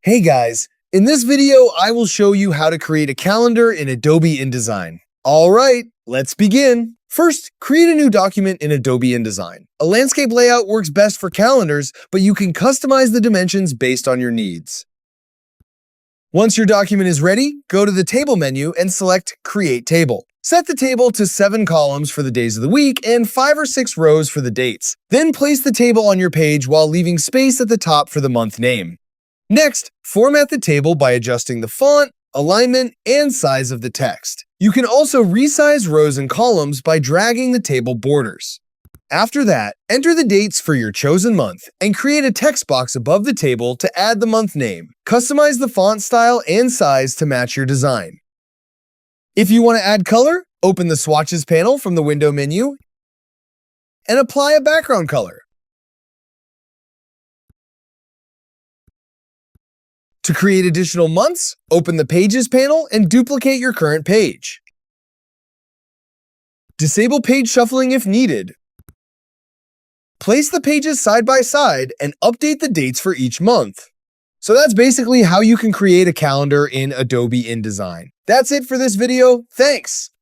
Hey guys, in this video, I will show you how to create a calendar in Adobe InDesign. All right, let's begin. First, create a new document in Adobe InDesign. A landscape layout works best for calendars, but you can customize the dimensions based on your needs. Once your document is ready, go to the Table menu and select Create Table. Set the table to 7 columns for the days of the week and 5 or 6 rows for the dates. Then place the table on your page while leaving space at the top for the month name. Next, format the table by adjusting the font, alignment, and size of the text. You can also resize rows and columns by dragging the table borders. After that, enter the dates for your chosen month and create a text box above the table to add the month name. Customize the font style and size to match your design. If you want to add color, open the Swatches panel from the Window menu and apply a background color. To create additional months, open the Pages panel and duplicate your current page. Disable page shuffling if needed. Place the pages side by side and update the dates for each month. So that's basically how you can create a calendar in Adobe InDesign. That's it for this video. Thanks!